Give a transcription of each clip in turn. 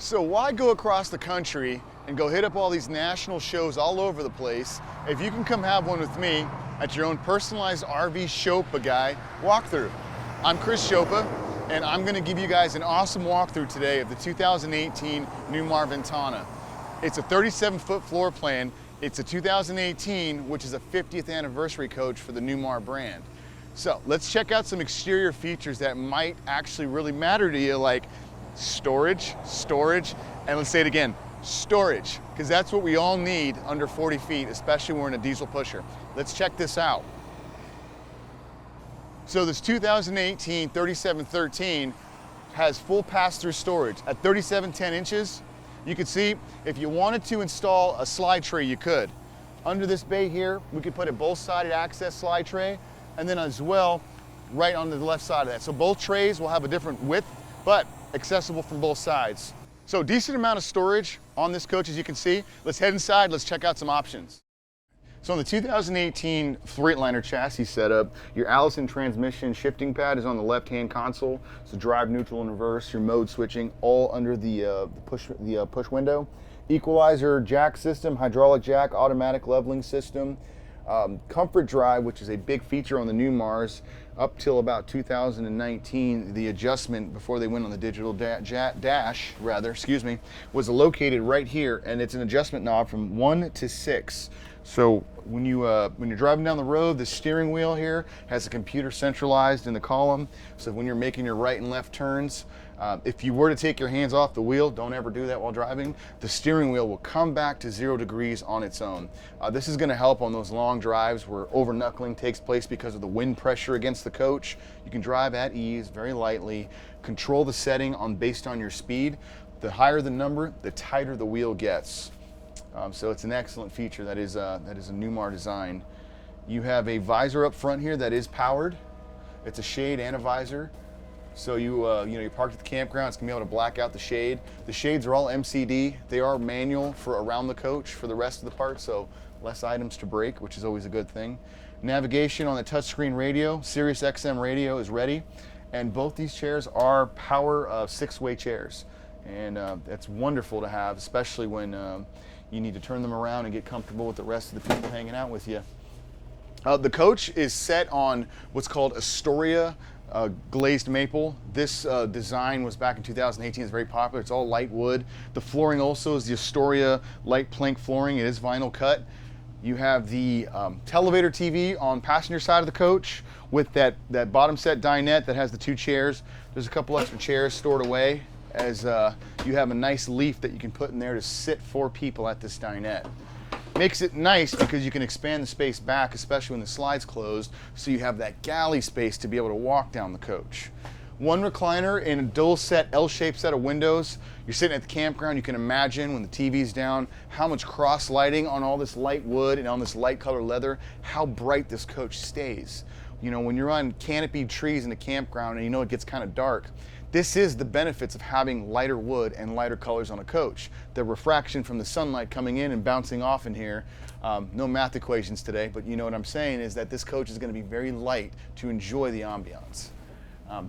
So why go across the country and go hit up all these national shows all over the place if you can come have one with me at your own personalized RV cSzopa guy walkthrough? I'm cSzopa, and I'm gonna give you guys an awesome walkthrough today of the 2018 Newmar Ventana. It's a 37-foot floor plan. It's a 2018, which is a 50th anniversary coach for the Newmar brand. So let's check out some exterior features that might actually really matter to you, like storage, and let's say it again, storage, because that's what we all need under 40 feet, especially when we're in a diesel pusher. Let's check this out. So this 2018 3713 has full pass-through storage. At 3710 inches, you can see if you wanted to install a slide tray, you could. Under this bay here, we could put a both-sided access slide tray, and then as well, right on the left side of that. So both trays will have a different width, but accessible from both sides. So decent amount of storage on this coach, as you can see. Let's head inside, let's check out some options. So on the 2018 Freightliner chassis setup, your Allison transmission shifting pad is on the left-hand console. So drive, neutral, and reverse, your mode switching, all under the push window. Equalizer jack system, hydraulic jack, automatic leveling system. Comfort drive, which is a big feature on the Newmars, up till about 2019, the adjustment before they went on the digital dash, was located right here, and it's an adjustment knob from 1 to 6. So when you're driving down the road, the steering wheel here has a computer centralized in the column. So when you're making your right and left turns, if you were to take your hands off the wheel, don't ever do that while driving, the steering wheel will come back to 0 degrees on its own. This is gonna help on those long drives where over knuckling takes place because of the wind pressure against the coach. You can drive at ease, very lightly, control the setting based on your speed. The higher the number, the tighter the wheel gets. So it's an excellent feature. That is a Newmar design. You have a visor up front here that is powered. It's a shade and a visor. So you're parked at the campground, it's gonna be able to black out the shade. The shades are all MCD. They are manual for around the coach for the rest of the parts, so less items to break, which is always a good thing. Navigation on the touchscreen radio, Sirius XM radio is ready. And both these chairs are power 6-way chairs. And that's wonderful to have, especially when you need to turn them around and get comfortable with the rest of the people hanging out with you. The coach is set on what's called Astoria glazed maple. This design was back in 2018. It's very popular. It's all light wood. The flooring also is the Astoria light plank flooring. It is vinyl cut. You have the televator TV on passenger side of the coach with that bottom set dinette that has the 2 chairs. There's a couple extra chairs stored away, as you have a nice leaf that you can put in there to sit 4 people at this dinette. Makes it nice because you can expand the space back, especially when the slide's closed, so you have that galley space to be able to walk down the coach. One recliner in a dual set L-shaped set of windows. You're sitting at the campground, you can imagine when the TV's down how much cross lighting on all this light wood and on this light color leather, how bright this coach stays. You know, when you're on canopied trees in the campground and you know it gets kind of dark, this is the benefits of having lighter wood and lighter colors on a coach. The refraction from the sunlight coming in and bouncing off in here, no math equations today, but you know what I'm saying is that this coach is going to be very light to enjoy the ambiance.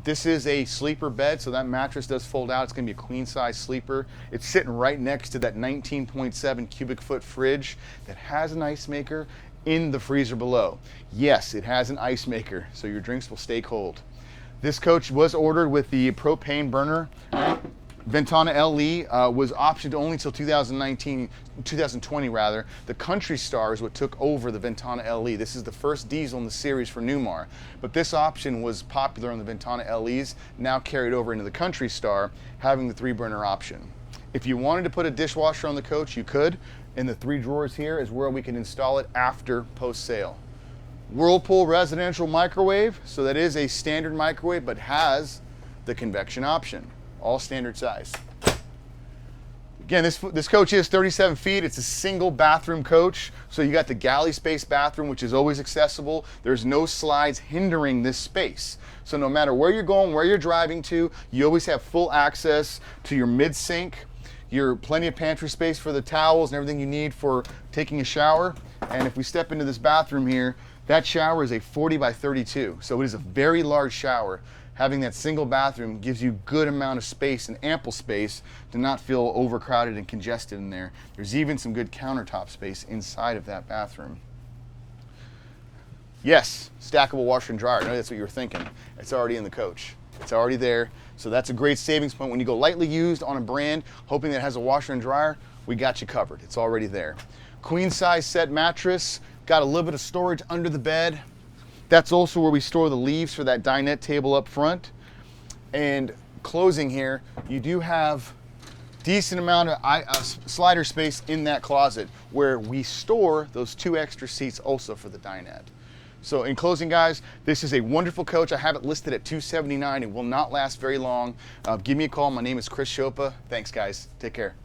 This is a sleeper bed, so that mattress does fold out. It's going to be a queen size sleeper. It's sitting right next to that 19.7 cubic foot fridge that has an ice maker in the freezer below. Yes, it has an ice maker, so your drinks will stay cold. This coach was ordered with the Propane Burner. Ventana LE was optioned only until 2020 rather. The Country Star is what took over the Ventana LE. This is the first diesel in the series for Newmar, but this option was popular on the Ventana LEs, now carried over into the Country Star, having the 3-burner option. If you wanted to put a dishwasher on the coach, you could. In the 3 drawers here is where we can install it after post-sale. Whirlpool residential microwave, so that is a standard microwave but has the convection option, all standard size. Again, this coach is 37 feet. It's a single bathroom coach, so you got the galley space bathroom, which is always accessible. There's no slides hindering this space. So no matter where you're going, where you're driving to, you always have full access to your mid sink, your plenty of pantry space for the towels and everything you need for taking a shower. And if we step into this bathroom here, that shower is a 40 by 32, so it is a very large shower. Having that single bathroom gives you good amount of space and ample space to not feel overcrowded and congested in there. There's even some good countertop space inside of that bathroom. Yes, stackable washer and dryer. I know that's what you were thinking. It's already in the coach. It's already there. So that's a great savings point. When you go lightly used on a brand, hoping that it has a washer and dryer, we got you covered. It's already there. Queen size set mattress, got a little bit of storage under the bed. That's also where we store the leaves for that dinette table up front. And closing here, you do have decent amount of slider space in that closet where we store those 2 extra seats also for the dinette. So in closing, guys, this is a wonderful coach. I have it listed at $279. It will not last very long. Give me a call. My name is cSzopa. Thanks, guys. Take care.